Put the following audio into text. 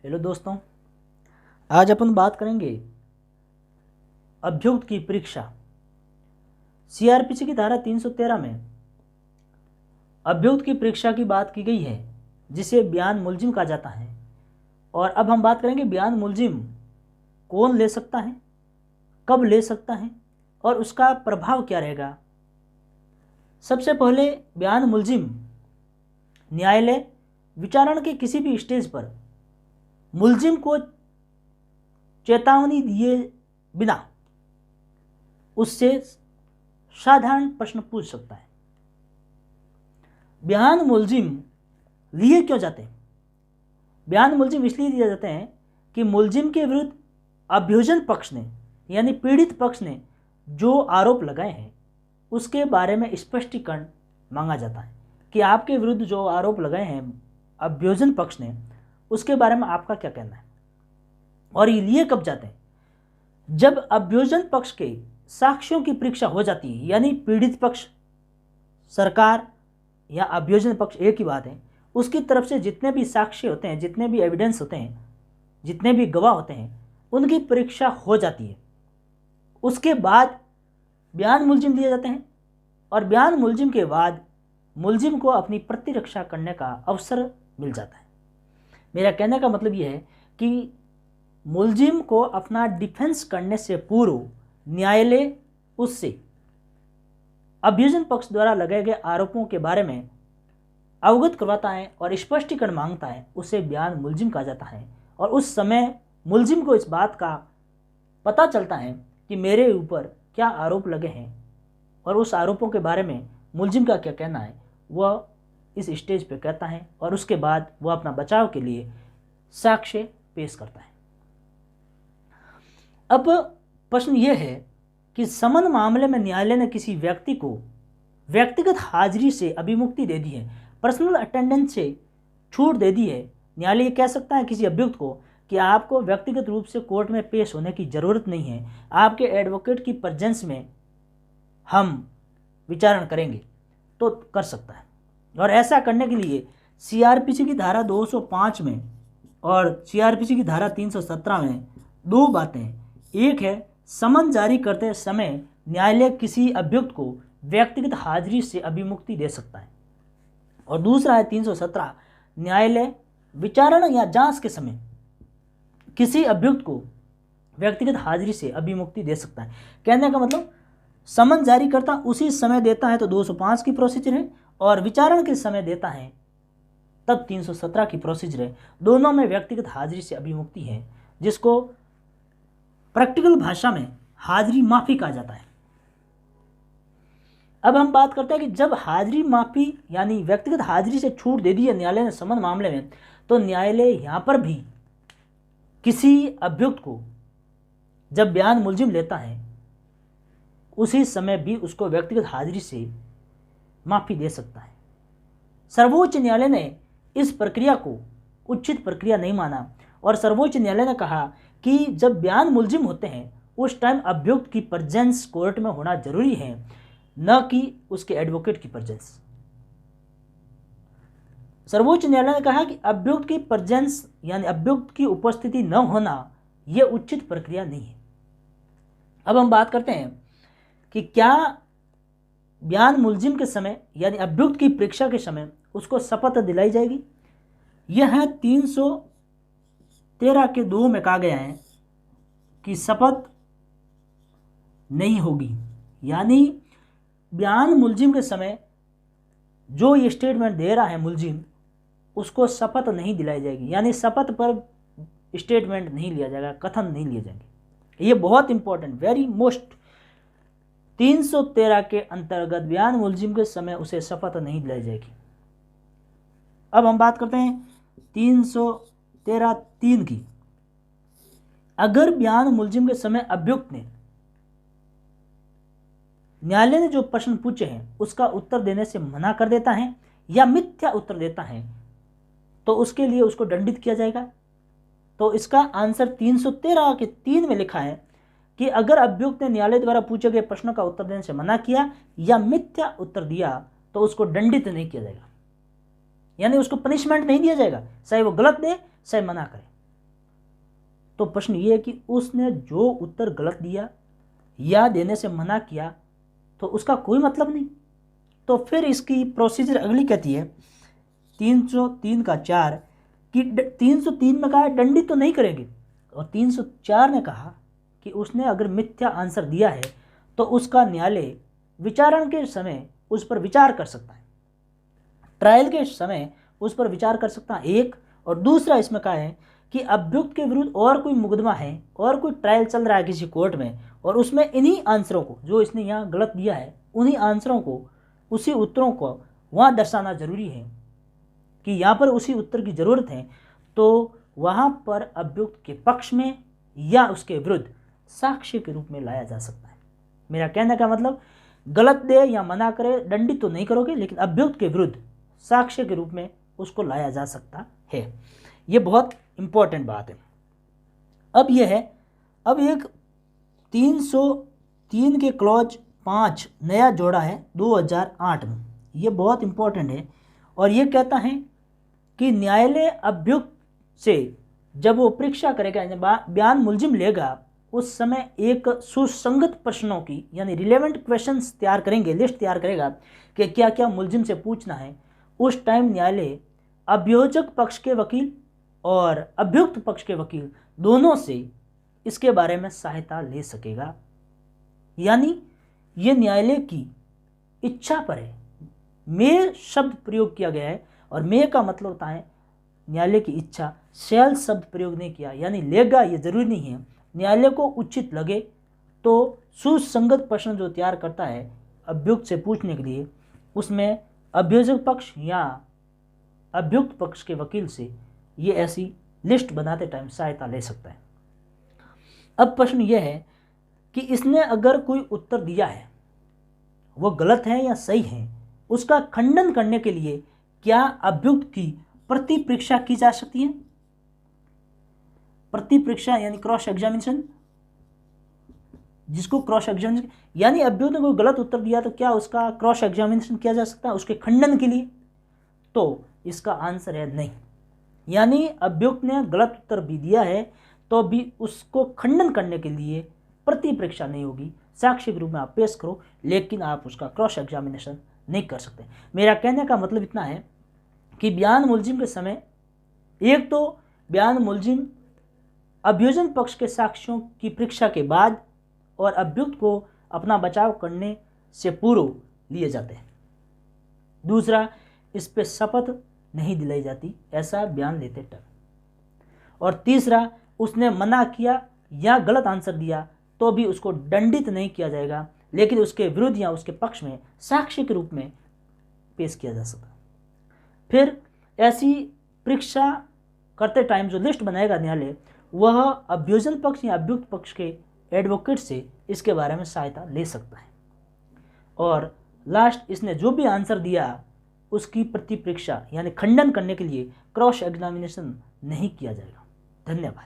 Hello दोस्तों, आज अपन बात करेंगे अभियुक्त की परीक्षा। सीआरपीसी की धारा 313 में अभियुक्त की परीक्षा की बात की गई है, जिसे बयान मुलजिम कहा जाता है। और अब हम बात करेंगे बयान मुलजिम कौन ले सकता है, कब ले सकता है और उसका प्रभाव क्या रहेगा। सबसे पहले बयान मुलजिम न्यायालय विचारण के किसी भी स्टेज पर मुलजिम को चेतावनी दिए बिना उससे साधारण प्रश्न पूछ सकता है। बयान मुलजिम लिए क्यों जाते हैं? बयान मुलजिम इसलिए दिए जाते हैं कि मुलजिम के विरुद्ध अभियोजन पक्ष ने यानी पीड़ित पक्ष ने जो आरोप लगाए हैं उसके बारे में स्पष्टीकरण मांगा जाता है कि आपके विरुद्ध जो आरोप लगाए हैं अभियोजन पक्ष ने, उसके बारे में आपका क्या कहना है। और ये लिए कब जाते हैं? जब अभियोजन पक्ष के साक्ष्यों की परीक्षा हो जाती है, यानी पीड़ित पक्ष, सरकार या अभियोजन पक्ष एक ही बात है, उसकी तरफ से जितने भी साक्ष्य होते हैं, जितने भी एविडेंस होते हैं, जितने भी गवाह होते हैं, उनकी परीक्षा हो जाती है। उसके बाद बयान मुलजिम दिए जाते हैं और बयान मुलजिम के बाद मुलजिम को अपनी प्रतिरक्षा करने का अवसर मिल जाता है। मेरा कहने का मतलब यह है कि मुलजिम को अपना डिफेंस करने से पूर्व न्यायालय उससे अभियोजन पक्ष द्वारा लगाए गए आरोपों के बारे में अवगत करवाता है और स्पष्टीकरण मांगता है। उसे बयान मुलजिम कहा जाता है और उस समय मुलजिम को इस बात का पता चलता है कि मेरे ऊपर क्या आरोप लगे हैं और उस आरोपों के बारे में मुलजिम का क्या कहना है, वह इस स्टेज पे कहता है और उसके बाद वह अपना बचाव के लिए साक्ष्य पेश करता है। अब प्रश्न यह है कि समन मामले में न्यायालय ने किसी व्यक्ति को व्यक्तिगत हाजिरी से अभिमुक्ति दे दी है, पर्सनल अटेंडेंस से छूट दे दी है। न्यायालय कह सकता है किसी अभियुक्त को कि आपको व्यक्तिगत रूप से कोर्ट में पेश होने की ज़रूरत नहीं है, आपके एडवोकेट की प्रेजेंस में हम विचारण करेंगे, तो कर सकता है। और ऐसा करने के लिए सीआरपीसी की धारा 205 में और सीआरपीसी की धारा 317 में दो बातें हैं। एक है, समन जारी करते समय न्यायालय किसी अभियुक्त को व्यक्तिगत हाजिरी से अभिमुक्ति दे सकता है, और दूसरा है 317, न्यायालय विचारण या जांच के समय किसी अभियुक्त को व्यक्तिगत हाजिरी से अभिमुक्ति दे सकता है। कहने का मतलब समन जारी करता उसी समय देता है तो 205 की प्रोसीजर है, और विचारण के समय देता है तब 317 की प्रोसीजर है। दोनों में व्यक्तिगत हाजिरी से अभिमुक्ति है, जिसको प्रैक्टिकल भाषा में हाजिरी माफी कहा जाता है। अब हम बात करते हैं कि जब हाजिरी माफी यानी व्यक्तिगत हाजिरी से छूट दे दी है न्यायालय ने समन मामले में, तो न्यायालय यहाँ पर भी किसी अभियुक्त को जब बयान मुलजिम लेता है उसी समय भी उसको व्यक्तिगत हाजिरी से माफी दे सकता है। सर्वोच्च न्यायालय ने इस प्रक्रिया को उचित प्रक्रिया नहीं माना और सर्वोच्च न्यायालय ने कहा कि जब बयान मुलजिम होते हैं उस टाइम अभियुक्त की प्रेजेंस कोर्ट में होना जरूरी है, न कि उसके एडवोकेट की प्रेजेंस। सर्वोच्च न्यायालय ने कहा कि अभियुक्त की प्रेजेंस यानी अभियुक्त की उपस्थिति न होना यह उचित प्रक्रिया नहीं है। अब हम बात करते हैं कि क्या बयान मुलजिम के समय यानी अभियुक्त की परीक्षा के समय उसको शपथ दिलाई जाएगी। यह है 313 के 2 में कहा गया है कि शपथ नहीं होगी, यानी बयान मुलजिम के समय जो ये स्टेटमेंट दे रहा है मुलजिम, उसको शपथ नहीं दिलाई जाएगी, यानी शपथ पर स्टेटमेंट नहीं लिया जाएगा, कथन नहीं लिए जाएंगे। ये बहुत इंपॉर्टेंट, वेरी मोस्ट 313 के अंतर्गत बयान मुलजिम के समय उसे शपथ नहीं दिलाई जाएगी। अब हम बात करते हैं 313(3) की। अगर बयान मुलजिम के समय अभियुक्त ने न्यायालय ने जो प्रश्न पूछे हैं उसका उत्तर देने से मना कर देता है या मिथ्या उत्तर देता है, तो उसके लिए उसको दंडित किया जाएगा। तो इसका आंसर 313 के 3 में लिखा है कि अगर अभियुक्त ने न्यायालय द्वारा पूछे गए प्रश्नों का उत्तर देने से मना किया या मिथ्या उत्तर दिया तो उसको दंडित नहीं किया जाएगा, यानी उसको पनिशमेंट नहीं दिया जाएगा, चाहे वो गलत दे चाहे मना करे। तो प्रश्न ये है कि उसने जो उत्तर गलत दिया या देने से मना किया तो उसका कोई मतलब नहीं। तो फिर इसकी प्रोसीजर अगली कहती है 303 का 4 कि 303 में कहा है दंडित तो नहीं करेंगे, और 304 ने कहा कि उसने अगर मिथ्या आंसर दिया है तो उसका न्यायालय विचारण के समय उस पर विचार कर सकता है, ट्रायल के समय उस पर विचार कर सकता है एक। और दूसरा इसमें कहा है कि अभियुक्त के विरुद्ध और कोई मुकदमा है और कोई ट्रायल चल रहा है किसी कोर्ट में, और उसमें इन्हीं आंसरों को जो इसने यहाँ गलत दिया है उन्हीं आंसरों को, उसी उत्तरों को वहाँ दर्शाना जरूरी है कि यहाँ पर उसी उत्तर की ज़रूरत है, तो वहाँ पर अभियुक्त के पक्ष में या उसके विरुद्ध साक्ष्य के रूप में लाया जा सकता है। मेरा कहने का मतलब गलत दे या मना करे दंडित तो नहीं करोगे, लेकिन अभियुक्त के विरुद्ध साक्ष्य के रूप में उसको लाया जा सकता है। ये बहुत इंपॉर्टेंट बात है। अब यह है, अब एक 303 के क्लॉज 5 नया जोड़ा है 2008 में, ये बहुत इंपॉर्टेंट है। और ये कहता है कि न्यायालय अभियुक्त से जब वो परीक्षा करेगा, बयान मुलजिम लेगा, उस समय एक सुसंगत प्रश्नों की यानी रिलेवेंट क्वेश्चंस तैयार करेंगे, लिस्ट तैयार करेगा कि क्या क्या मुलजिम से पूछना है। उस टाइम न्यायालय अभियोजक पक्ष के वकील और अभियुक्त पक्ष के वकील दोनों से इसके बारे में सहायता ले सकेगा। यानी ये न्यायालय की इच्छा पर है। मे शब्द प्रयोग किया गया है, और मे का मतलब होता है न्यायालय की इच्छा, शैल शब्द प्रयोग नहीं किया, यानी लेगा ये जरूरी नहीं है। न्यायालय को उचित लगे तो सुसंगत प्रश्न जो तैयार करता है अभियुक्त से पूछने के लिए, उसमें अभियोजक पक्ष या अभियुक्त पक्ष के वकील से ये ऐसी लिस्ट बनाते टाइम सहायता ले सकता है। अब प्रश्न यह है कि इसने अगर कोई उत्तर दिया है वो गलत है या सही है, उसका खंडन करने के लिए क्या अभियुक्त की प्रति परीक्षा की जा सकती है। प्रति परीक्षा यानी क्रॉस एग्जामिनेशन, जिसको क्रॉस एग्जामिनेशन यानी अभियुक्त ने कोई गलत उत्तर दिया तो क्या उसका क्रॉस एग्जामिनेशन किया जा सकता है उसके खंडन के लिए। तो इसका आंसर है नहीं। यानी अभियुक्त ने गलत उत्तर भी दिया है तो भी उसको खंडन करने के लिए प्रति परीक्षा नहीं होगी, साक्ष्य के रूप में आप पेश करो, लेकिन आप उसका क्रॉस एग्जामिनेशन नहीं कर सकते। मेरा कहने का मतलब इतना है कि बयान मुलजिम के समय एक तो बयान मुलजिम अभियोजन पक्ष के साक्ष्यों की परीक्षा के बाद और अभियुक्त को अपना बचाव करने से पूर्व लिए जाते हैं। दूसरा, इस पे शपथ नहीं दिलाई जाती ऐसा बयान लेते टाइम। और तीसरा, उसने मना किया या गलत आंसर दिया तो भी उसको दंडित नहीं किया जाएगा, लेकिन उसके विरुद्ध या उसके पक्ष में साक्ष्य के रूप में पेश किया जा सकता है। फिर ऐसी परीक्षा करते टाइम जो लिस्ट बनाएगा न्यायालय, वह अभियोजन पक्ष या अभियुक्त पक्ष के एडवोकेट से इसके बारे में सहायता ले सकता है। और लास्ट, इसने जो भी आंसर दिया उसकी प्रति परीक्षा यानी खंडन करने के लिए क्रॉस एग्जामिनेशन नहीं किया जाएगा। धन्यवाद।